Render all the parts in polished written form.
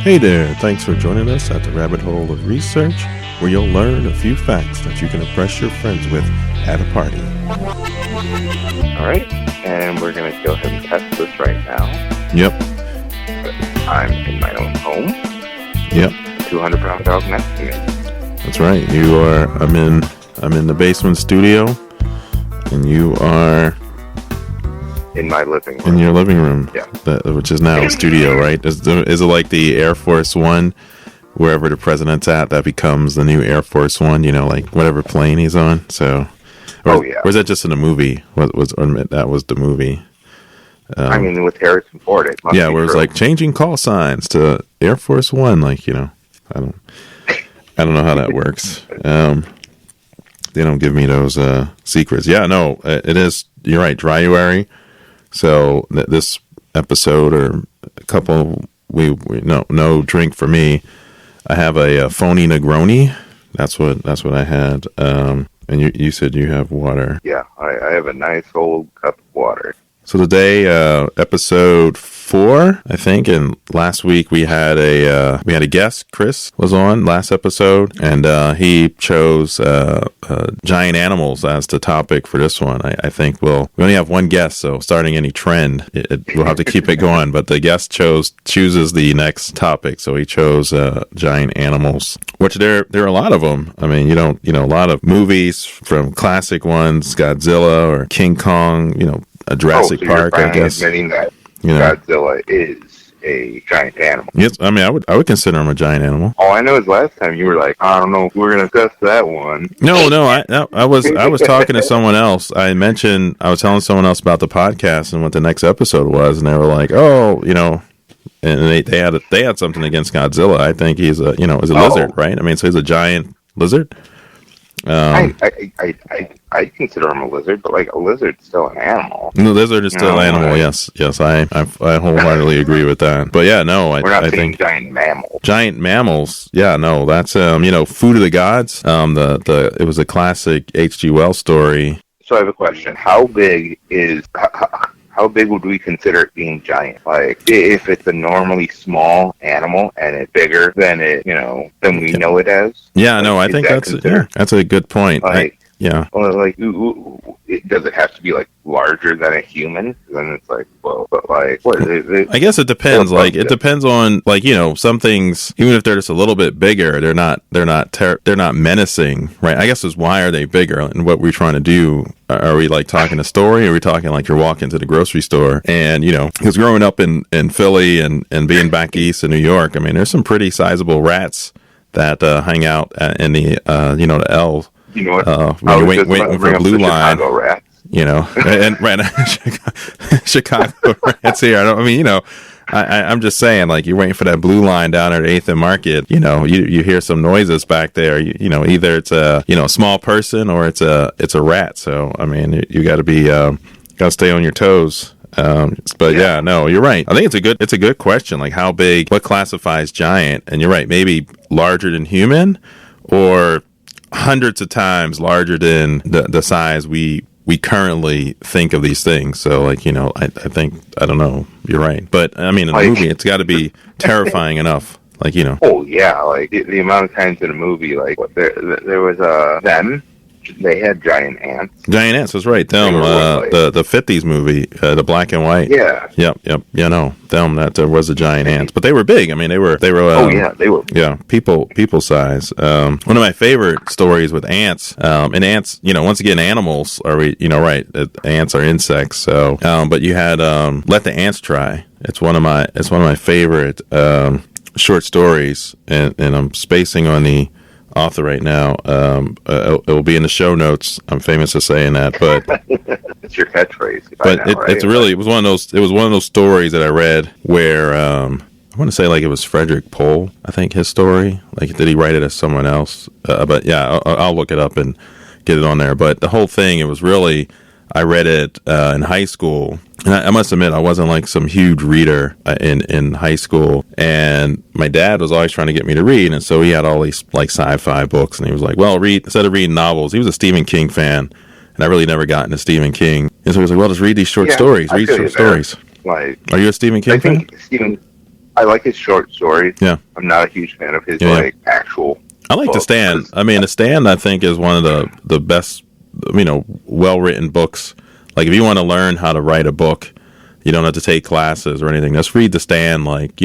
Hey there, thanks for joining us at the Rabbit Hole of Research, where you'll learn a few facts that you can impress your friends with at a party. All right, and we're going to go ahead and test this right now. Yep. I'm in my own home. Yep. 200-pound dog next to me. That's right. You are. I'm in the basement studio, and you are in my living room. In your living room. Yeah. Which is now a studio, right? Is it like the Air Force One, wherever the president's at, that becomes the new Air Force One? You know, like whatever plane he's on. So. Or is that just in a movie? That was the movie. I mean, with Harrison Ford, it must be where it was true. like changing call signs to Air Force One. Like, you know, I don't know how that works. They don't give me those secrets. Yeah, no, it is. You're right. Dryuary. So this episode or a couple, no drink for me. I have a phony Negroni. That's what I had. And you said you have water. Yeah, I have a nice old cup of water. So today, episode 4, I think, and last week we had a guest. Chris was on last episode, and he chose giant animals as the topic for this one. I think we only have one guest, so starting any trend, we'll have to keep it going. But the guest chooses the next topic, so he chose giant animals, which there are a lot of them. I mean, a lot of movies from classic ones, Godzilla or King Kong, a Jurassic Park, I guess. Admitting that Godzilla is a giant animal. Yes, I mean, I would consider him a giant animal. All I know is last time you were like, I don't know if we're gonna test that one. No, I was talking to someone else. I was telling someone else about the podcast and what the next episode was, and they were like, oh, and they had something against Godzilla. I think he's a lizard, right? I mean, so he's a giant lizard. I consider him a lizard, but like a lizard's still an animal. The lizard is still an animal. Yes, I wholeheartedly agree with that. But yeah, no, I think giant mammals. Giant mammals. Yeah, no, that's Food of the Gods. It was a classic H.G. Wells story. So I have a question. How big would we consider it being giant? Like, if it's a normally small animal and it's bigger than than we know it as? Yeah, no, I think that's a good point. Yeah. Well, like, does it have to be like larger than a human? Then it's like, well, but like, what is it? I guess it depends. Like, it depends on some things. Even if they're just a little bit bigger, they're not menacing, right? I guess is why are they bigger? And what we're trying to do? Are we like talking a story? Or are we talking like you're walking to the grocery store? And because growing up in Philly and being back east in New York, I mean, there's some pretty sizable rats that hang out in the the L. You know what? When you're waiting for a blue line, Chicago rats. and Chicago rats here. I'm just saying, like, you're waiting for that blue line down at 8th and Market. You hear some noises back there. Either it's a small person or it's a rat. So I mean, you got to be got to stay on your toes. Yeah, no, you're right. I think it's a good question. Like, how big? What classifies giant? And you're right. Maybe larger than human, or hundreds of times larger than the size we currently think of these things. So, like, I think, I don't know, you're right. But I mean, in the movie, it's got to be terrifying enough. Like, Oh yeah, like the amount of times in a movie, like there was them. They had giant ants. Giant ants, that's right. Them, the 50s movie, the black and white. Yeah. Yep. Yeah, no, them. That was the giant ants, but they were big. I mean, they were. Oh yeah, they were. Yeah, people size. One of my favorite stories with ants. And ants, once again, animals are right. Ants are insects. So, but you had Let the Ants Try. It's one of my favorite short stories, and I'm spacing on the author right now. It will be in the show notes. I'm famous for saying that, but it's your catchphrase. But it was one of those stories that I read where I want to say, like, it was Frederick Pohl, I think, his story. Like, did he write it as someone else? But yeah, I'll look it up and get it on there. But the whole thing, it was really, I read it in high school. And I must admit, I wasn't like some huge reader in high school. And my dad was always trying to get me to read. And so he had all these like sci-fi books. And he was like, well, instead of reading novels, he was a Stephen King fan. And I really never got into Stephen King. And so he was like, well, just read these short stories. Read short stories. Like, are you a Stephen King fan? I like his short stories. Yeah. I'm not a huge fan of his Yeah. actual. I like The Stand. I mean, The Stand, I think, is one of the best, well-written books. Like, if you want to learn how to write a book, you don't have to take classes or anything. Just read The Stand, 5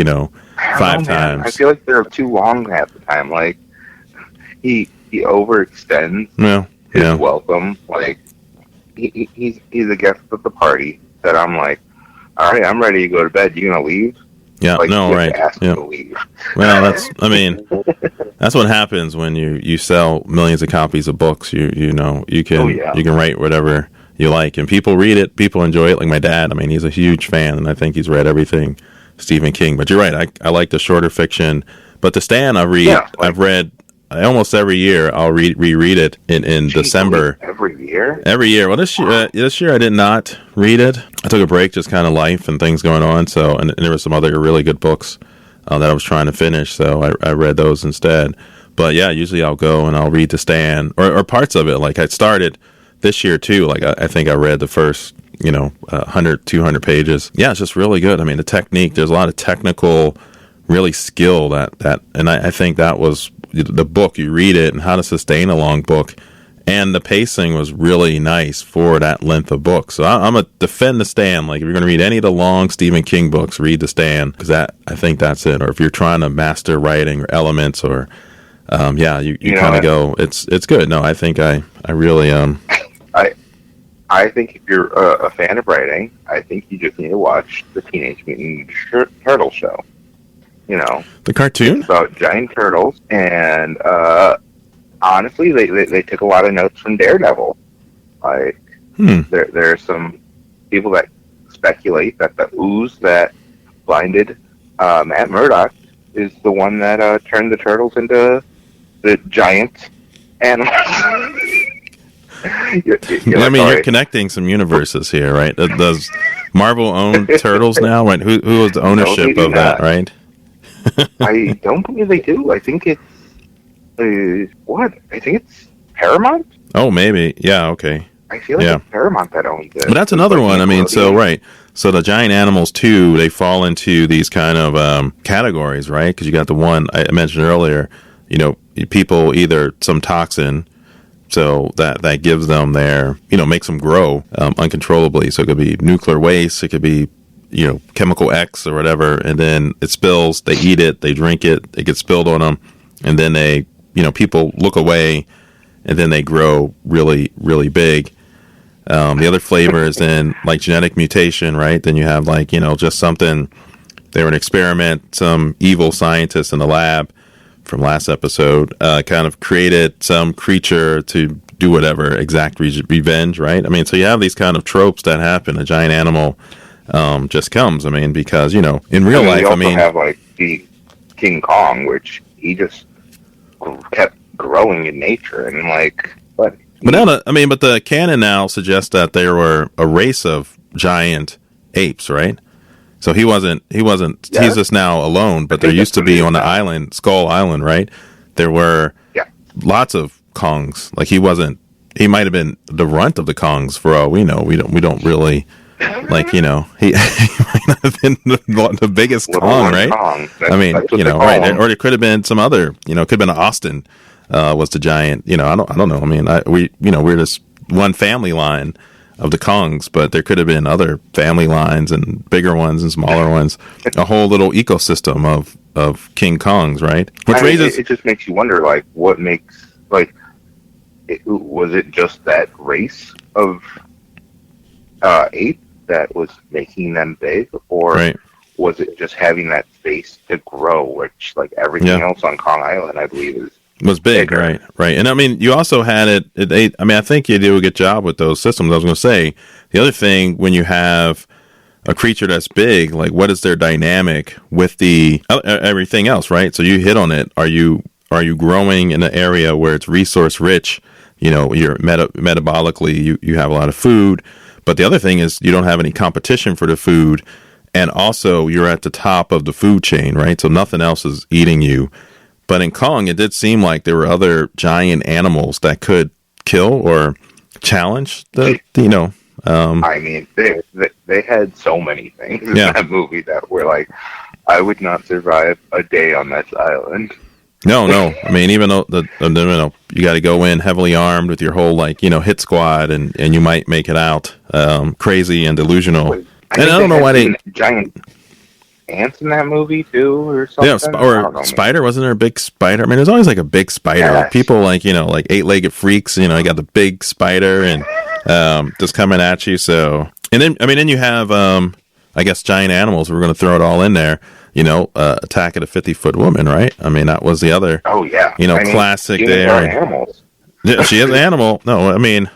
times. I feel like they're too long half the time. Like, he overextends his welcome. Like, he's a guest at the party that I'm like, all right, I'm ready to go to bed. You gonna leave? Yeah, like, no, right. Yeah. To leave. Well, that's what happens when you sell millions of copies of books. You can write whatever you like, and people read it. People enjoy it. Like my dad. I mean, he's a huge fan, and I think he's read everything Stephen King. But you're right. I like the shorter fiction. But The Stand, I've read almost every year. I'll reread it in December. Every year? Every year. Well, this year I did not read it. I took a break, just kind of life and things going on. So, and there were some other really good books that I was trying to finish. So I read those instead. But yeah, usually I'll go and I'll read The Stand or parts of it. Like I started this year too. Like I think I read the first 100, 200 pages. Yeah, it's just really good. I mean, the technique. There's a lot of technical, really skill and I think that was the book. You read it and how to sustain a long book, and the pacing was really nice for that length of book. So I'm a defend The Stand. Like if you're going to read any of the long Stephen King books, read The Stand, because I think that's it. Or if you're trying to master writing or elements, or you kind of go. It's good. No, I think I really I think if you're a fan of writing, I think you just need to watch the Teenage Mutant Ninja Turtle show. The cartoon? It's about giant turtles, and honestly, they took a lot of notes from Daredevil. Like, there are some people that speculate that the ooze that blinded Matt Murdock is the one that turned the turtles into the giant animals. You're connecting some universes here, right? Does Marvel own Turtles now? Right? Who was the ownership of that, right? I don't believe they do. I think it's I think it's Paramount. Oh, maybe. Yeah. Okay. I feel like it's Paramount that owns it. But that's another one. I mean, so right. So the giant animals too, they fall into these kind of categories, right? Because you got the one I mentioned earlier. People either some toxin. So that gives them makes them grow uncontrollably. So it could be nuclear waste. It could be, chemical X or whatever. And then it spills. They eat it. They drink it. It gets spilled on them. And then they, people look away. And then they grow really, really big. The other flavor is then like genetic mutation, right? Then you have just something. They were an experiment. Some evil scientist in the lab from last episode, kind of created some creature to do whatever, exact revenge, right? I mean, so you have these kind of tropes that happen. A giant animal just comes. I mean, because, in real life, I mean... have, the King Kong, which he just kept growing in nature, and, But the canon now suggests that there were a race of giant apes, right? So he wasn't, yeah. He's just now alone, but there used to be on the island, Skull Island, right? There were lots of Kongs. He might have been the runt of the Kongs for all we know. We don't really, he might not have been the biggest Kong, right? I mean, right. Or it could have been some other, it could have been Austin, was the giant, I don't know. I mean, we're just one family line of the Kongs, but there could have been other family lines and bigger ones and smaller ones. A whole little ecosystem of King Kongs, right? It just makes you wonder, what makes was it just that race of ape that was making them big, or was it just having that space to grow, which everything else on Kong Island, I believe, was big, right. And I mean, you also had I think you do a good job with those systems. I was going to say, the other thing, when you have a creature that's big, what is their dynamic with the everything else, right? So you hit on it. Are you growing in an area where it's resource rich? You're metabolically, you have a lot of food. But the other thing is you don't have any competition for the food. And also you're at the top of the food chain, right? So nothing else is eating you. But in Kong, it did seem like there were other giant animals that could kill or challenge I mean, they had so many things in that movie that were I would not survive a day on this island. No. I mean, even though you got to go in heavily armed with your whole hit squad, and you might make it out crazy and delusional. And I don't know why they giant ants in that movie too, or something. Yeah, or spider. Wasn't there a big spider? I mean, there's always like a big spider. Yes. Like people like eight-legged freaks. You got the big spider and just coming at you. So, and then you have I guess giant animals. We're going to throw it all in there. Attack of the 50-foot woman, right? I mean, that was the other. Oh yeah. Classic there. Animals. Yeah, she is an animal. No, I mean,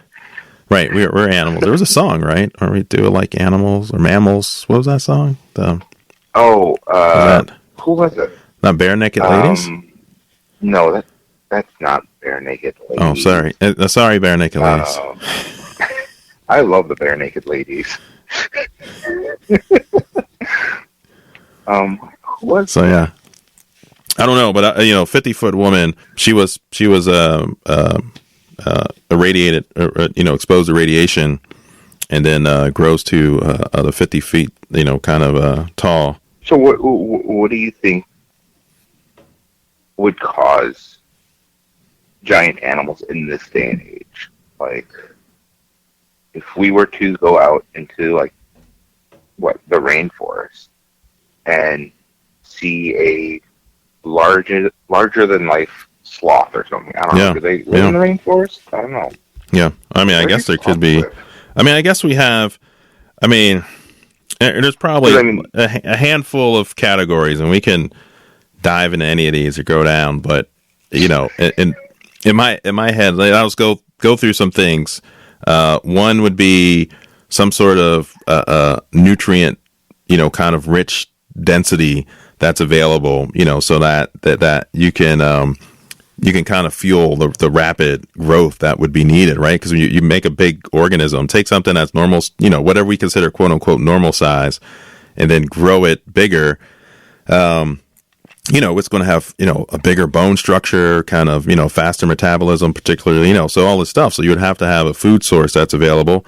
right? We're animals. There was a song, right? Or we do it like animals or mammals. What was that song? Who was it? Not Bare Naked Ladies? No, that's not Bare Naked Ladies. Oh, sorry. Sorry, Bare Naked Ladies. I love the Bare Naked Ladies. So yeah, I don't know, but 50-foot woman. She was irradiated, exposed to radiation, and then grows to the 50 feet, kind of tall. So what do you think would cause giant animals in this day and age? Like, if we were to go out into the rainforest and see a larger than life sloth or something. I don't know. Do they live in the rainforest? I don't know. Yeah. I mean, I guess there could be. I mean, I guess we have. I mean, there's probably a handful of categories, and we can dive into any of these or go down. But in my head, I'll just go through some things. One would be some sort of nutrient, kind of rich density that's available, so that you can kind of fuel the rapid growth that would be needed, right? Because you make a big organism, take something that's normal, whatever we consider quote unquote normal size, and then grow it bigger. It's going to have, a bigger bone structure, kind of, faster metabolism, particularly, so all this stuff. So you would have to have a food source that's available.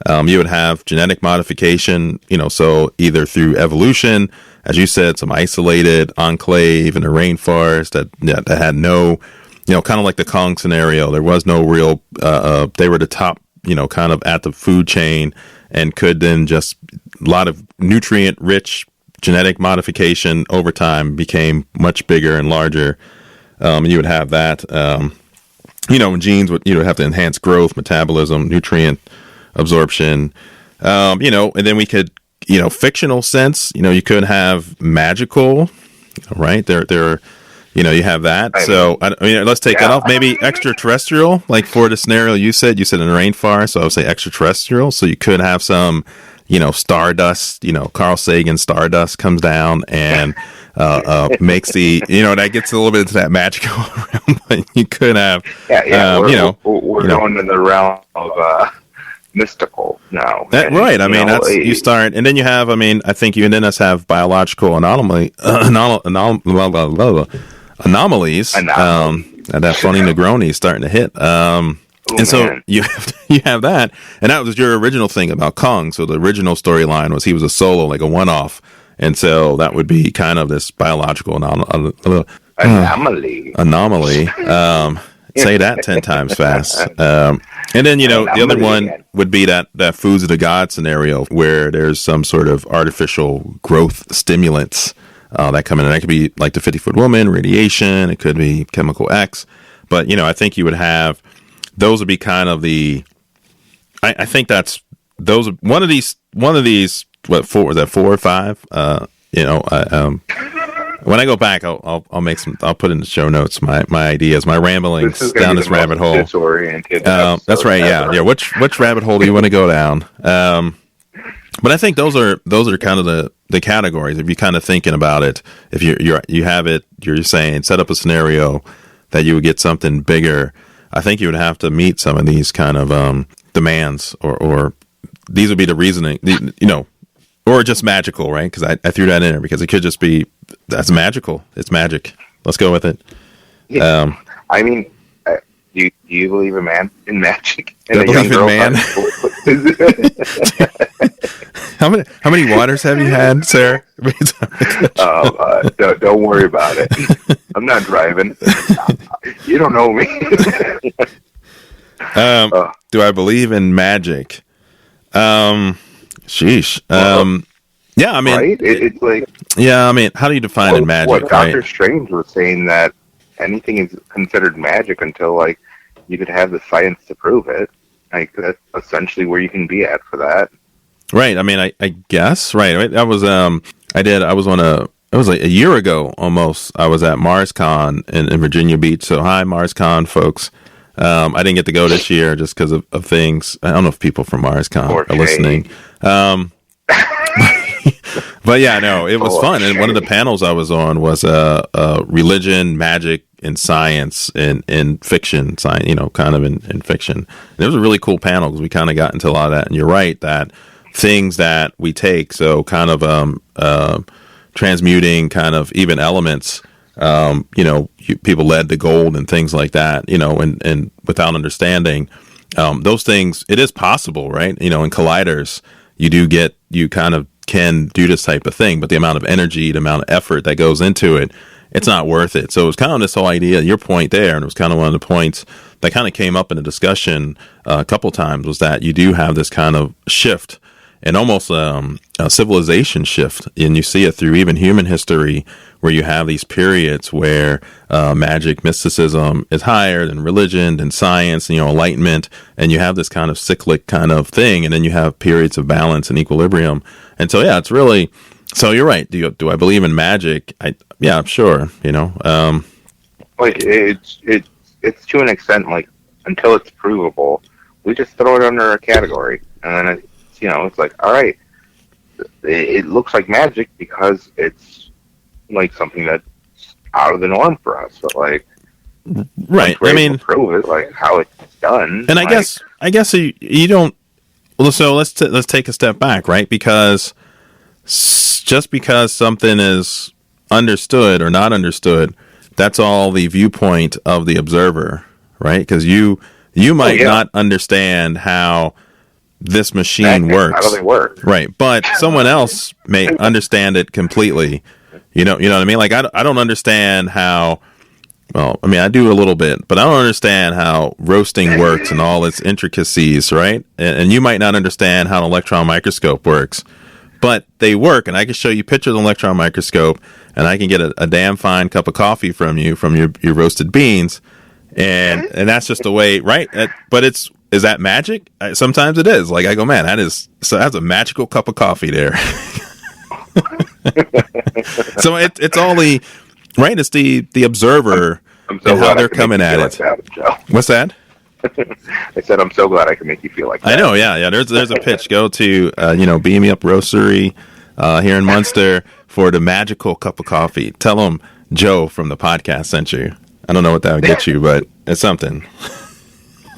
You would have genetic modification, so either through evolution, as you said, some isolated enclave in a rainforest that had no, kind of like the Kong scenario. There was no real, they were the top, kind of at the food chain, and could then just a lot of nutrient rich genetic modification over time became much bigger and larger. You would have that, genes would, have to enhance growth, metabolism, nutrient absorption, and then we could, fictional sense, you could have magical, right? There, you have that. Let's take that off. Maybe extraterrestrial, like for the scenario you said in the rainforest. So I would say extraterrestrial. So you could have some, stardust, Carl Sagan stardust comes down and makes the, that gets a little bit into that magical realm. But you could have, we're going in the realm of, mystical now. Right. I mean, that's you start, and then you have. I mean, I think you and then us have biological anomalies. And that funny Negroni is starting to hit. And so you have that, and that was your original thing about Kong. So the original storyline was he was a solo, like a one-off, and so that would be kind of this biological anomaly. Say that 10 times fast. And then, the other one would be that foods of the god scenario where there's some sort of artificial growth stimulants that come in. And that could be like the 50-foot woman, radiation. It could be chemical X. But, I think you would have, those would be kind of the, I think that's, those, one of these, what, four, was that 4 or 5? When I go back, I'll make some. I'll put in the show notes my ideas, my ramblings down this rabbit hole. That's right. Yeah. Which rabbit hole do you want to go down? But I think those are kind of the categories. If you're kind of thinking about it, if you have it, you're saying set up a scenario that you would get something bigger. I think you would have to meet some of these kind of demands, or these would be the reasoning. Or just magical, right? Because I threw that in there because it could just be, that's magical. It's magic. Let's go with it. Yeah. I mean, do you believe in magic? Do I believe in man? How many waters have you had, sir? Don't worry about it. I'm not driving. You don't know me. Do I believe in magic? Sheesh. Yeah, I mean, right? It's like, yeah, I mean, how do you define in magic? What Doctor Strange was saying, that anything is considered magic until like you could have the science to prove it. Like that's essentially where you can be at for that. Right. I mean, I guess. Right. That was it was like a year ago almost. I was at MarsCon in Virginia Beach. So hi, MarsCon folks. I didn't get to go this year just because of things. I don't know if people from MarsCon are listening. But yeah, no, it was fun. And one of the panels I was on was religion, magic, and science in fiction, science, kind of in fiction. And it was a really cool panel because we kind of got into a lot of that. And you're right that things that we take, so kind of transmuting kind of even elements, people led to gold and things like that, and without understanding those things, it is possible, right? In colliders, you kind of can do this type of thing, but the amount of energy, the amount of effort that goes into it, it's not worth it. So it was kind of this whole idea, your point there, and it was kind of one of the points that kind of came up in the discussion a couple times, was that you do have this kind of shift and almost a civilization shift, and you see it through even human history, where you have these periods where magic, mysticism is higher than religion and science, and enlightenment, and you have this kind of cyclic kind of thing, and then you have periods of balance and equilibrium. And so, yeah, it's really. So you're right. Do I believe in magic? Yeah, sure. Like it's to an extent, like until it's provable, we just throw it under a category, and then it's like, all right, it looks like magic because it's like something that's out of the norm for us. But like, right? I mean, prove it, like how it's done. And I guess you don't. Well, so let's take a step back, right? Because just because something is understood or not understood, that's all the viewpoint of the observer, right? Because you might not understand how this machine works. How do they work? Right. But someone else may understand it completely. You know what I mean? Like, I don't understand how, well, I mean, I do a little bit, but I don't understand how roasting works and all its intricacies, right? And you might not understand how an electron microscope works, but they work. And I can show you pictures of an electron microscope, and I can get a damn fine cup of coffee from your roasted beans. And that's just the way, right? But is that magic? Sometimes it is. Like, I go, man, that's a magical cup of coffee there. So it's all the, right? It's the observer and how they're coming at it. Like that, what's that? I said, I'm so glad I can make you feel like that. I know, yeah. There's a pitch. Go to Beam Me Up Roastery here in Munster for the magical cup of coffee. Tell them Joe from the podcast sent you. I don't know what that would get you, but it's something.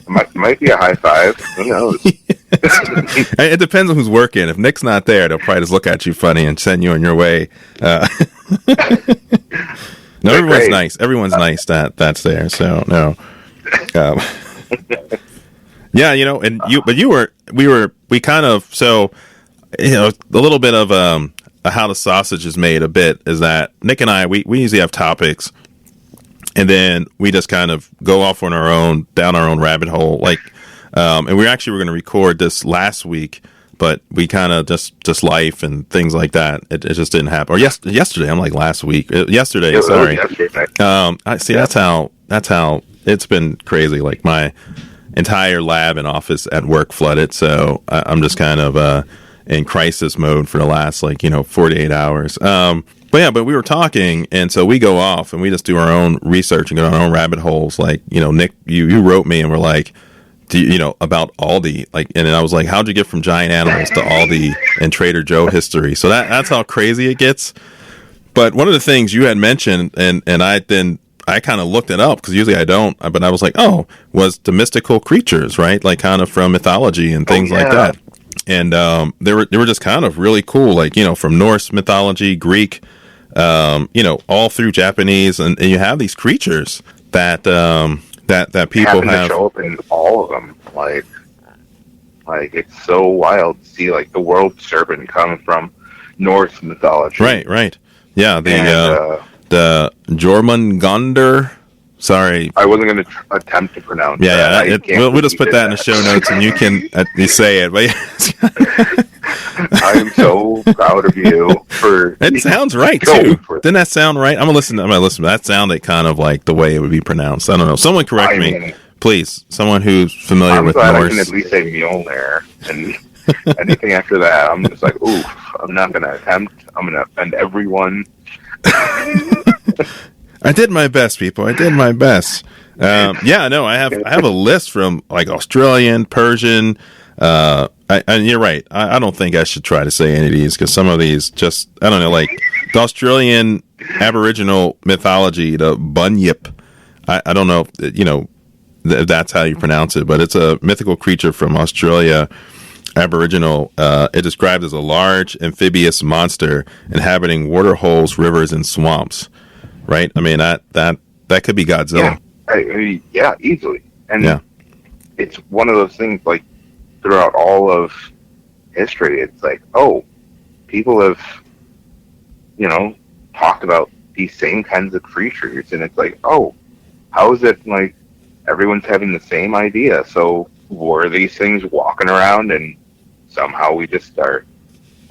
Might be a high five. Who knows? It depends on who's working. If Nick's not there, they'll probably just look at you funny and send you on your way. No, everyone's great. Nice. Everyone's nice that's there. So no. Yeah, and we kind of, so, a little bit of how the sausage is made a bit is that Nick and I, we usually have topics, and then we just kind of go off on our own, down our own rabbit hole. Like, and we were going to record this last week, but we kind of just life and things like that. It just didn't happen. Or yesterday, I'm like last week. Yesterday, sorry. I see. Yeah. That's how it's been crazy. Like, my entire lab and office at work flooded. So I'm just kind of in crisis mode for the last 48 hours. But we were talking, and so we go off and we just do our own research and go down our own rabbit holes. Like, Nick, you wrote me and we're like, about Aldi, and then I was like, how'd you get from giant animals to Aldi and Trader Joe history? So that's how crazy it gets. But one of the things you had mentioned, and I kind of looked it up because usually I don't, but I was like, was the mystical creatures, right? Like, kind of from mythology and things like that. And they were just kind of really cool, from Norse mythology, Greek, all through Japanese, and you have these creatures that that people happen to show up in all of them. Like it's so wild to see like the world serpent come from Norse mythology. Right. Yeah, the Jormungandr. Sorry, I wasn't going to attempt to pronounce. Yeah. We'll just put that in the show notes, and you can you say it. But I am so proud of you for. It sounds right too. Didn't that sound right? I'm gonna listen. That sounded kind of like the way it would be pronounced. I don't know. Someone correct me, please. Someone who's familiar with Norse. I can at least say Mjolnir, and anything after that, I'm just like, oof. I'm not going to attempt. I'm going to offend everyone. I did my best, people. I did my best. I have a list from like Australian, Persian. And you're right. I don't think I should try to say any of these because some of these just, I don't know, like the Australian Aboriginal mythology, the Bunyip. I don't know if that's how you pronounce it, but it's a mythical creature from Australia. Aboriginal, it described as a large amphibious monster inhabiting water holes, rivers, and swamps. Right? I mean, that could be Godzilla. Yeah, easily. And it's one of those things, like, throughout all of history, it's like, oh, people have, talked about these same kinds of creatures, and it's like, oh, how is it, like, everyone's having the same idea? So, were these things walking around and somehow we just start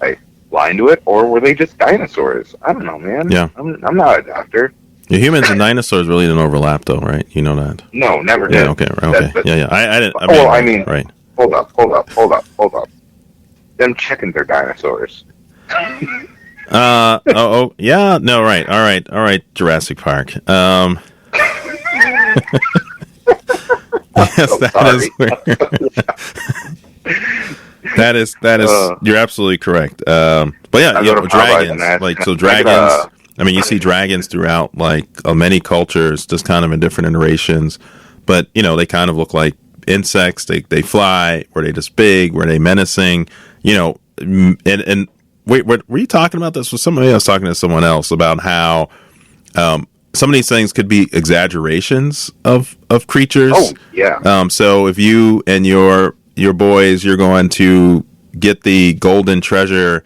like blind to it, or were they just dinosaurs? I don't know, man. Yeah, I'm not a doctor. Yeah, humans and dinosaurs really didn't overlap, though, right? You know that? No, never did. Yeah, okay. Yeah. I didn't. Right. Hold up. Them chickens are dinosaurs. Yeah. No, right. All right. Jurassic Park. Yes, so that is weird. That is. You're absolutely correct. But yeah, dragons. Dragons. I mean, you see dragons throughout like many cultures, just kind of in different iterations. But they kind of look like insects. They fly. Were they just big? Were they menacing? And wait, were you talking about this with somebody? I was talking to someone else about how some of these things could be exaggerations of creatures. Oh, yeah. So if you and your boys, you're going to get the golden treasure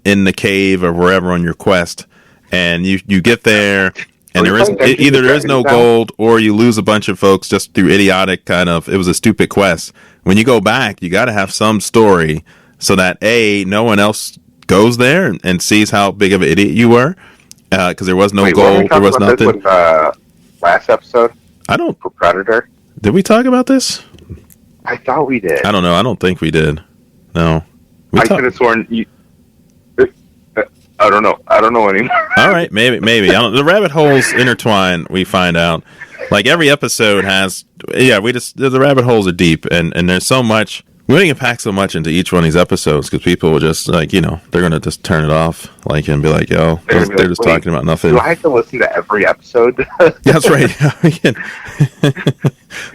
in the cave or wherever on your quest, and you get there, and there is no gold, or you lose a bunch of folks just through idiotic it was a stupid quest. When you go back, you got to have some story so that no one else goes there and sees how big of an idiot you were. Because there was no gold, there was nothing. With, last episode, for Predator. Did we talk about this? I thought we did. I don't know. I don't think we did. No, I could have sworn you. I don't know. I don't know anymore. All right, maybe. The rabbit holes intertwine. We find out. Like every episode has. Yeah, the rabbit holes are deep, and there's so much. We don't even pack so much into each one of these episodes because people will just they're gonna just turn it off and be like, yo, they're just talking about nothing. Do I have to listen to every episode? That's right.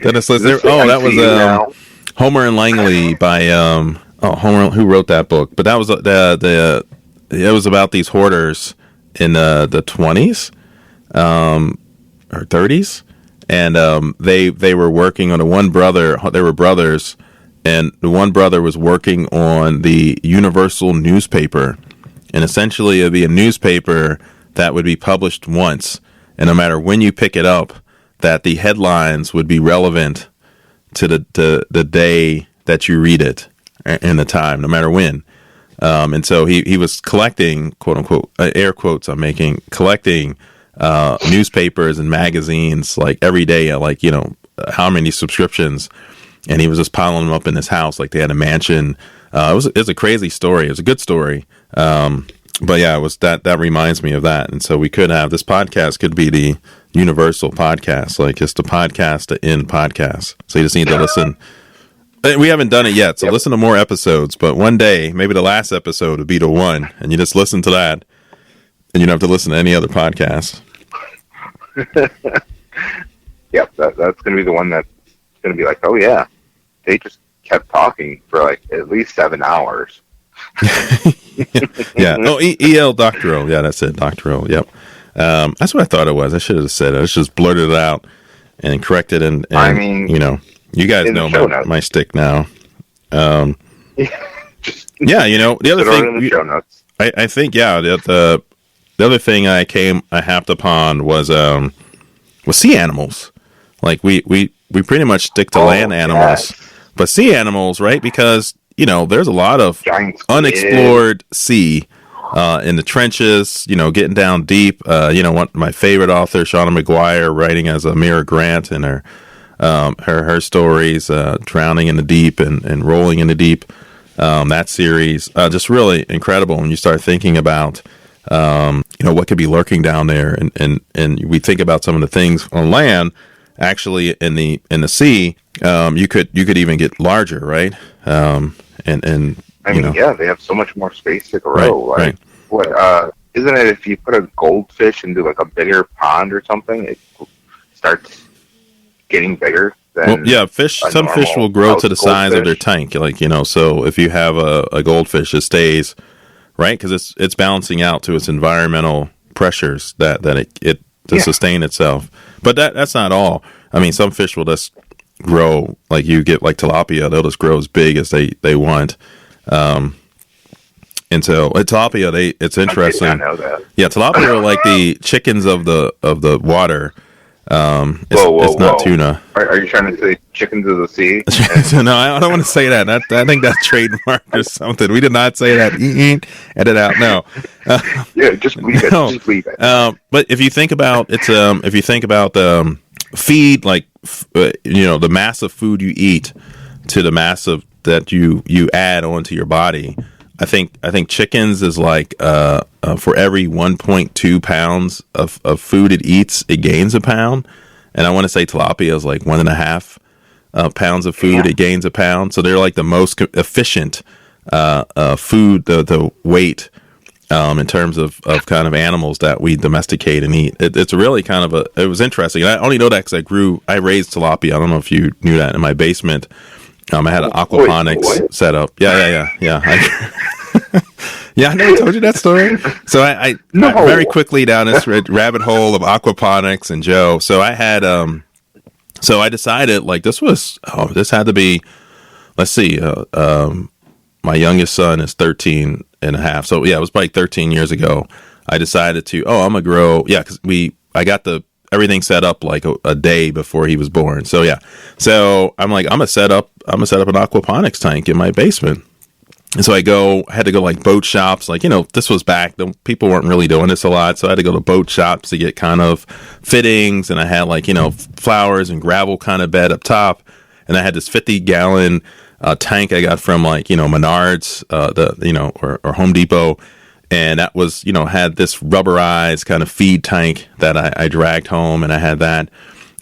Dennis, that was Homer and Langley by Homer, who wrote that book, but that was it was about these hoarders in the 20s or 30s, and they were working on one brother. They were brothers. And the one brother was working on the Universal newspaper. And essentially, it would be a newspaper that would be published once. And no matter when you pick it up, that the headlines would be relevant to the day that you read it and the time, no matter when. And so he was collecting, quote unquote, air quotes I'm making, collecting newspapers and magazines like every day, how many subscriptions. And he was just piling them up in his house like they had a mansion. It was a crazy story. It was a good story. But yeah, it was that reminds me of that. And so we could have this podcast could be the universal podcast, like it's the podcast to end podcast. So you just need to listen. We haven't done it yet, so listen to more episodes. But one day, maybe the last episode would be the one, and you just listen to that, and you don't have to listen to any other podcast. Yep, that's going to be the one that's going to be like, oh yeah. They just kept talking for like at least 7 hours. Yeah. Oh, E.L. Doctorow. Yeah, that's it. Doctorow. Yep. That's what I thought it was. I should have said it. I just blurted it out. and correct it. And I mean, you guys know my stick now. Yeah, the other thing, the show notes. I think, the other thing I hopped upon was sea animals. Like we pretty much stick to land animals, but sea animals, right? Because there's a lot of unexplored sea in the trenches. Getting down deep. One my favorite author, Shauna McGuire, writing as Amira Grant, and her stories, Drowning in the Deep and Rolling in the Deep. That series, just really incredible when you start thinking about, what could be lurking down there. And we think about some of the things on land, actually in the sea, you could even get larger, right? They have so much more space to grow. Right. What, isn't it if you put a goldfish into like a bigger pond or something, it starts getting bigger? Some fish will grow to the size of their tank, so if you have a goldfish, it stays, right? Because it's balancing out to its environmental pressures that it to sustain itself. But that's not all. I mean, some fish will just grow, like you get like tilapia, they'll just grow as big as they want. And so tilapia, it's interesting. I know that. Yeah, tilapia are like the chickens of the water. It's not tuna. Are you trying to say chickens of the sea? No, I don't want to say that. I think that's trademarked or something. We did not say that. Edit out. No. Yeah, just leave it. Just leave it. But if you think about feed, like the mass of food you eat to the mass of that you add onto your body. I think chickens is like for every 1.2 pounds of food it eats, it gains a pound, and I want to say tilapia is like 1.5 pounds of food, it gains a pound. So they're like the most efficient food, the weight in terms of kind of animals that we domesticate and eat. It's really kind of it was interesting. And I only know that because I raised tilapia. I don't know if you knew that in my basement. I had an aquaponics setup. Yeah. Yeah, I never told you that story. So I very quickly down this rabbit hole of aquaponics and Joe. So I had, so I decided like this had to be, let's see, my youngest son is 13 and a half. So yeah, it was probably 13 years ago. I decided to, I'm going to grow. Yeah. Cause I got everything set up like a day before he was born. So yeah. So I'm like, I'm gonna set up an aquaponics tank in my basement. And so I had to go like boat shops. Like, this was back, people weren't really doing this a lot. So I had to go to boat shops to get kind of fittings. And I had like, flowers and gravel kind of bed up top. And I had this 50-gallon tank I got from like, Menards, or Home Depot. And that was, had this rubberized kind of feed tank that I dragged home, and I had that.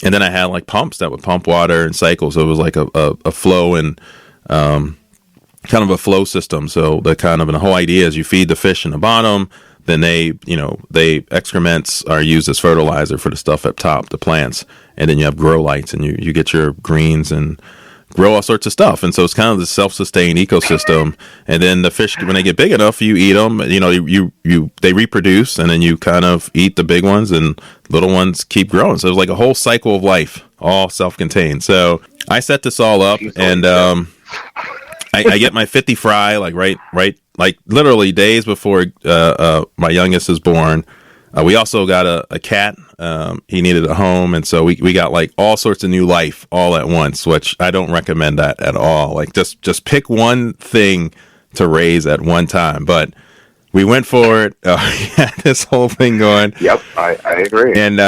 And then I had like pumps that would pump water and cycle. So it was like a flow and kind of a flow system. So the whole idea is you feed the fish in the bottom, then they excrements are used as fertilizer for the stuff up top, the plants. And then you have grow lights, and you get your greens and grow all sorts of stuff. And so it's kind of this self-sustained ecosystem. And then the fish, when they get big enough, you eat them, they reproduce, and then you kind of eat the big ones, and little ones keep growing. So it's like a whole cycle of life, all self-contained. So I set this all up, and I get my 50 fry, like right, like literally days before my youngest is born. We also got a cat. He needed a home. And so we got like all sorts of new life all at once, which I don't recommend that at all. Like just pick one thing to raise at one time. But we went for it. This whole thing going. Yep, I agree. And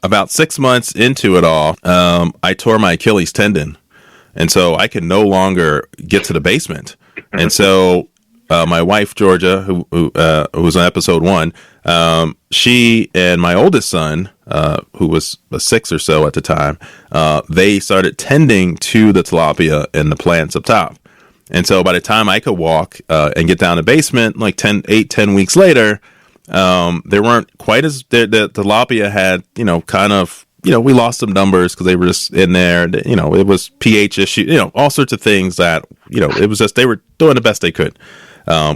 about 6 months into it all, I tore my Achilles tendon. And so I could no longer get to the basement. And so my wife, Georgia, who was on episode 1, she and my oldest son, who was 6 or so at the time, they started tending to the tilapia and the plants up top. And so by the time I could walk and get down the basement, like 10 weeks later, they weren't quite as, the tilapia had, kind of, we lost some numbers because they were just in there. It was pH issue, all sorts of things that, it was just, they were doing the best they could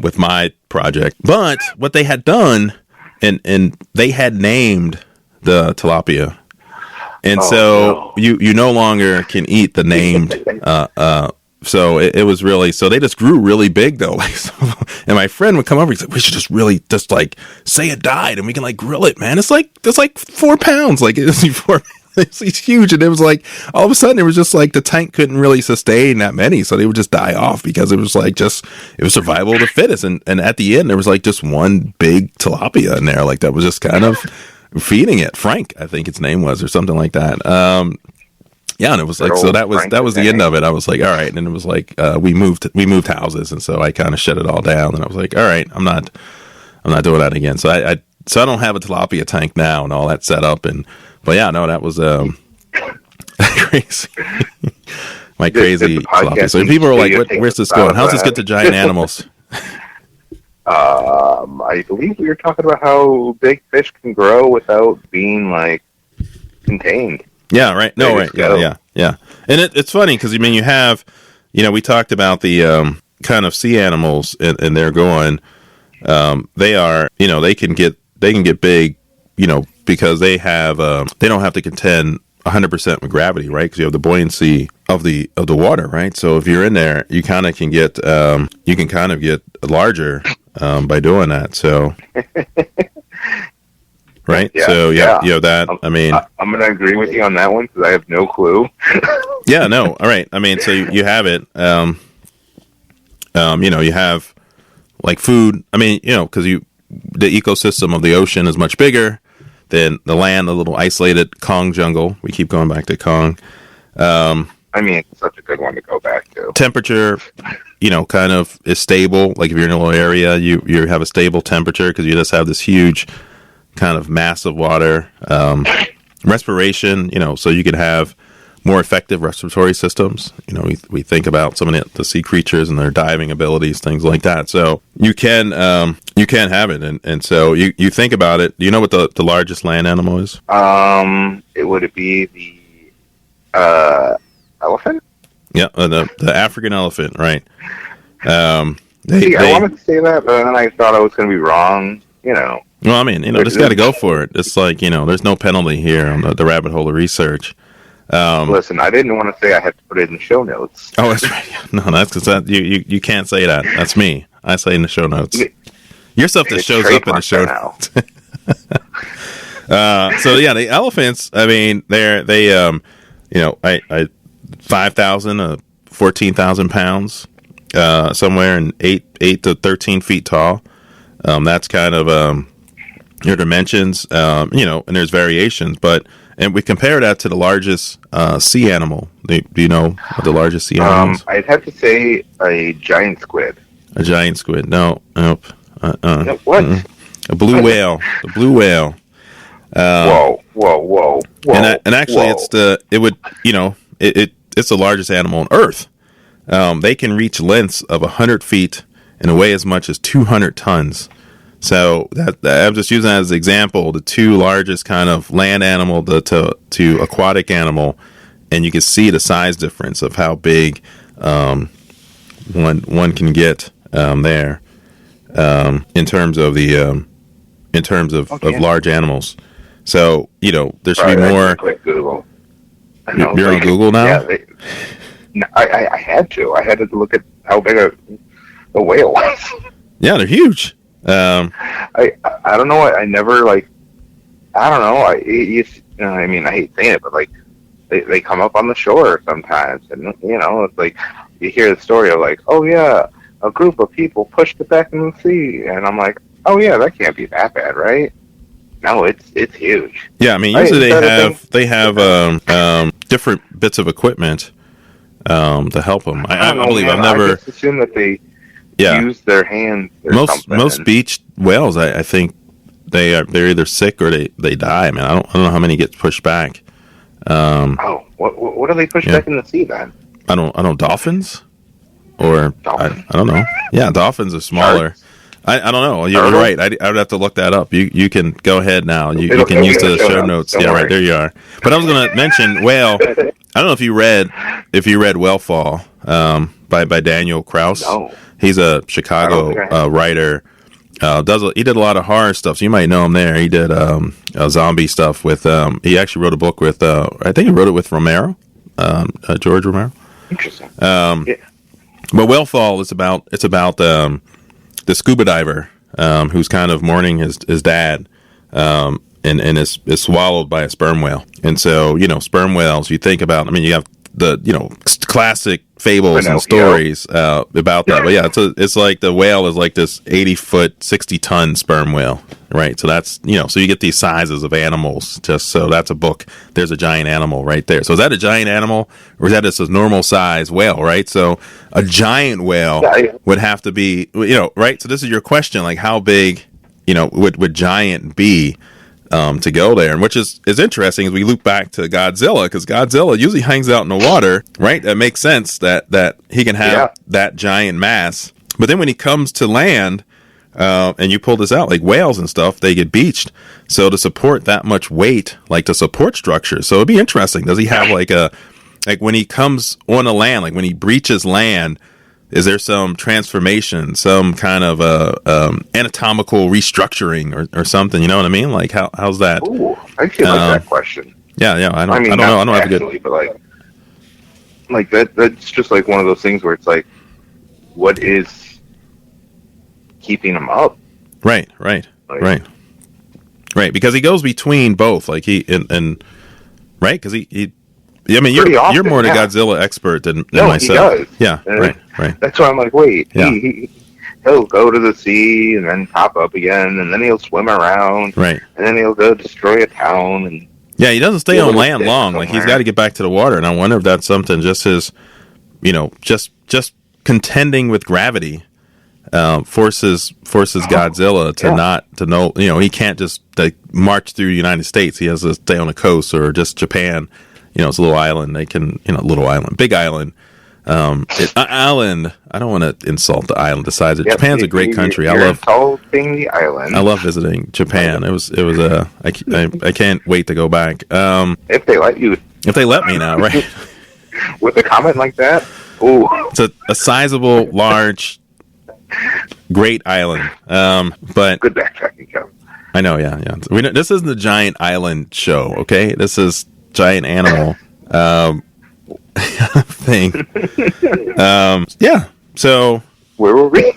with my project. But what they had done, and they had named the tilapia. And so you no longer can eat the named. So it was really, so they just grew really big though. Like, so, and my friend would come over. He's like, we should just really just like say it died, and we can like grill it, man. It's like 4 pounds. Like it's 4. It's huge, and it was like all of a sudden it was just like the tank couldn't really sustain that many, so they would just die off because it was like just it was survival of the fittest. And at the end there was like just one big tilapia in there, like that was just kind of feeding it. Frank, I think its name was, or something like that. Yeah, and it was like, so that was the end of it. I was like, all right, and it was like we moved houses, and so I kind of shut it all down, and I was like, all right, I'm not doing that again. So I don't have a tilapia tank now and all that set up, but yeah, no, that was crazy. My crazy tilapia. So people are like, where's this going? How's this get to giant animals? I believe we were talking about how big fish can grow without being like contained. Yeah, right. No, right. Yeah. And it's funny because, I mean, you have, we talked about the kind of sea animals, and they're going, they are, they can get big, because they have, they don't have to contend 100% with gravity, right? Because you have the buoyancy of the water, right? So if you're in there, you kind of can get, larger by doing that. So. Right. Yeah, so that. I mean, I'm going to agree with you on that one because I have no clue. Yeah. No. All right. I mean, so you have it. You have like food. I mean, because the ecosystem of the ocean is much bigger than the land. The little isolated Kong jungle. We keep going back to Kong. I mean, it's such a good one to go back to. Temperature, kind of is stable. Like if you're in a little area, you have a stable temperature because you just have this huge kind of mass of water. Respiration, so you could have more effective respiratory systems. We think about some of the sea creatures and their diving abilities, things like that. So you can have it, and so you think about it. Do you know what the largest land animal is? Would it be the elephant? Yeah, the African elephant, right? I wanted to say that, but then I thought I was going to be wrong. Well, I mean, just got to go for it. It's like, there's no penalty here on the rabbit hole of research. Listen, I didn't want to say I had to put it in the show notes. Oh, that's right. No, that's because you can't say that. That's me. I say in the show notes. Your stuff that shows up in the show notes. So yeah, the elephants. I mean, they 5,000 to 14,000 pounds, somewhere in 8 to 13 feet tall. That's kind of your dimensions, and there's variations, and we compare that to the largest sea animal. Do you know what the largest sea animal is? I'd have to say a giant squid. A giant squid? Nope. What? A blue whale. The blue whale. Whoa! And actually, it's the largest animal on Earth. They can reach lengths of 100 feet and weigh as much as 200 tons. So that I'm just using that as an example, the two largest kind of land animal to aquatic animal, and you can see the size difference of how big one can get there in terms of of large animals. So there should be more. Quick Google. You're on Google now? Yeah, I had to. I had to look at how big a whale was. Yeah, they're huge. I don't know. I never I don't know. I mean, I hate saying it, but they come up on the shore sometimes, and it's like you hear the story of oh yeah, a group of people pushed it back in the sea, and I'm like, oh yeah, that can't be that bad, right? No, it's huge. Yeah, I mean, usually they have different bits of equipment to help them. I believe I've never. I just assume that they use their hands. Most beach whales, I think they're either sick or they die. I mean, I don't know how many get pushed back. What do they push back in the sea then? I don't dolphins, or I don't know. Yeah, dolphins are smaller. Sharks? I don't know. You're right. I would have to look that up. You can go ahead now. You can use the show notes. Yeah, right there you are. But I was going to mention whale. I don't know if you read Whale Fall by Daniel Kraus. No. He's a Chicago writer. He did a lot of horror stuff, so you might know him there. He did zombie stuff with. He actually wrote a book with. I think he wrote it with Romero, George Romero. Interesting. Yeah. But Whalefall is about. It's about the scuba diver who's kind of mourning his dad, and is swallowed by a sperm whale. And so sperm whales. You think about. I mean, you have the classic fables and stories about that. But yeah, it's like the whale is like this 80-foot, 60-ton sperm whale, right? So that's so you get these sizes of animals. Just so that's a book. There's a giant animal right there. So is that a giant animal, or is that just a normal size whale, right? So a giant whale would have to be, right? So this is your question, like how big, would giant be? To go there, and which is interesting as we loop back to Godzilla, because Godzilla usually hangs out in the water, right? That makes sense that he can have that giant mass, but then when he comes to land, and you pull this out, like whales and stuff, they get beached. So to support that much weight, like the support structure, so it'd be interesting. Does he have like when he comes on the land, like when he breaches land? Is there some transformation, some kind of anatomical restructuring or something? You know what I mean? Like how's that? Ooh, I actually like that question. Yeah. I don't know. I don't have a good. But like that's just like one of those things where it's like, what is keeping him up? Right. Because he goes between both, like he and right, because he. I mean, you're more the Godzilla expert than myself. He does. Yeah, right. That's why I'm like, wait, he'll go to the sea and then pop up again, and then he'll swim around, right, and then he'll go destroy a town, and he doesn't stay on land long. Somewhere. Like he's got to get back to the water, and I wonder if that's something just his, just contending with gravity, forces Godzilla to know, he can't just march through the United States. He has to stay on the coast or just Japan. It's a little island. They can, big island. Island. I don't want to insult the island. Besides, Japan's a great country. I love insulting the island. I love visiting Japan. It was. I can't wait to go back. If they let you. If they let me now, right? With a comment like that, ooh, it's a sizable, large, great island. But good backtracking, Kevin. I know. Yeah. This isn't the giant island show. Okay, this is. Giant animal thing. So where were we?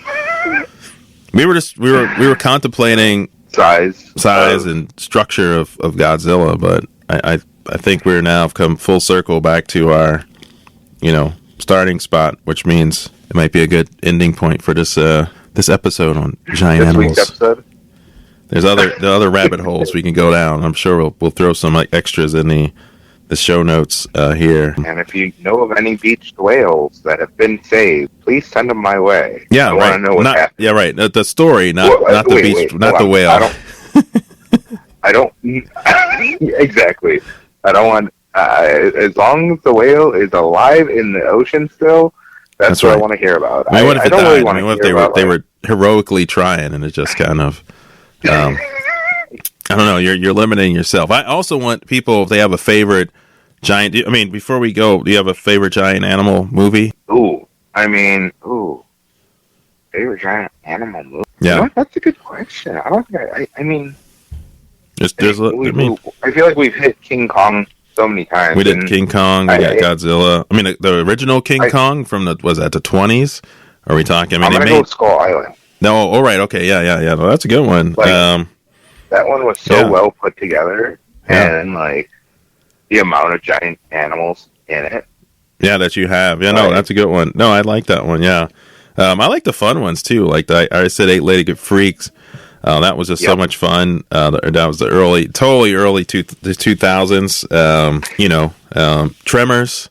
we were contemplating size and structure of Godzilla, but I think we're now have come full circle back to our starting spot, which means it might be a good ending point for this episode on giant animals. Episode? There's other rabbit holes we can go down. I'm sure we'll throw some extras in the show notes here. And if you know of any beached whales that have been saved, please send them my way. Yeah, I want to know what happened. Yeah, right. The story, not the beach, not the whale. I don't. Exactly. I don't want. As long as the whale is alive in the ocean still, that's what I want to hear about. I mean, what if it died? Really what if they were heroically trying and it just kind of. I don't know. You're limiting yourself. I also want people, if they have a favorite giant. I mean, before we go, do you have a favorite giant animal movie? Favorite giant animal movie. Yeah, that's a good question. I don't think I mean, I feel like we've hit King Kong so many times. We did King Kong. We got Godzilla. I mean, the original King Kong from the 20s. Are we talking? I mean, I'm gonna go with Skull Island. No, all right, okay, yeah. No, that's a good one. That one was so well put together, and the amount of giant animals in it. Yeah, that you have. Yeah, no, that's a good one. No, I like that one. Yeah, I like the fun ones too. Like I said, 8-Legged Freaks. That was just so much fun. That was the early 2000s. Tremors.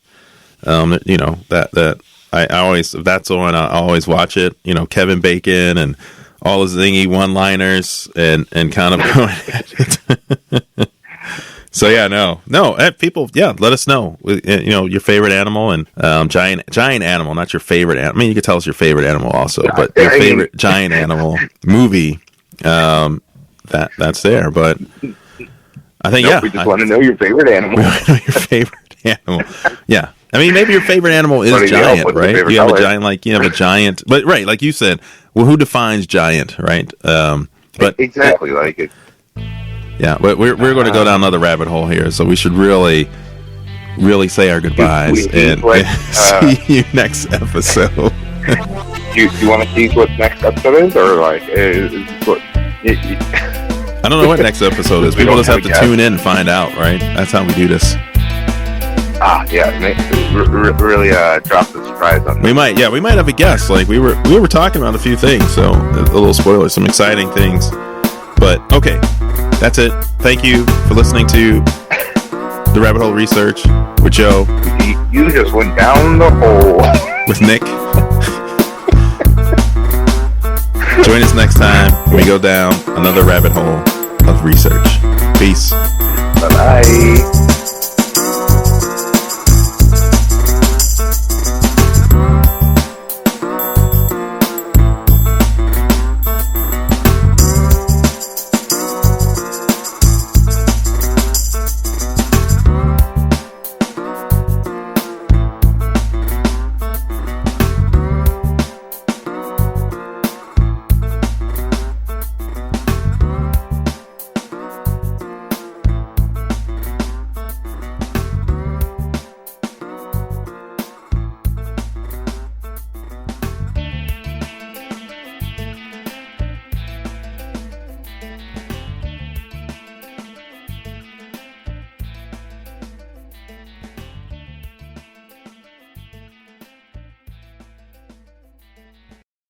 That I always, if that's on, I always watch it. Kevin Bacon and all his zingy one-liners and kind of going at it. So people, let us know. Your favorite animal and giant animal, not your favorite animal. I mean, you could tell us your favorite animal also, but your favorite giant animal movie. That's there, but I think we just want to know your favorite animal. Your favorite animal, yeah. I mean, maybe your favorite animal is giant, right? You have a giant, but right, like you said, who defines giant, right? But exactly, like it. Yeah, but we're going to go down another rabbit hole here, so we should really say our goodbyes and see you next episode. Do you want to tease what next episode is, or like what? I don't know what next episode is. People just have to tune in and find out, right? That's how we do this. Really drop the surprise on that. We might have a guest. Like we were talking about a few things, so a little spoiler, some exciting things. But okay, that's it. Thank you for listening to the Rabbit Hole Research with Joe. You just went down the hole with Nick. Join us next time when we go down another rabbit hole of research. Peace. Bye-bye.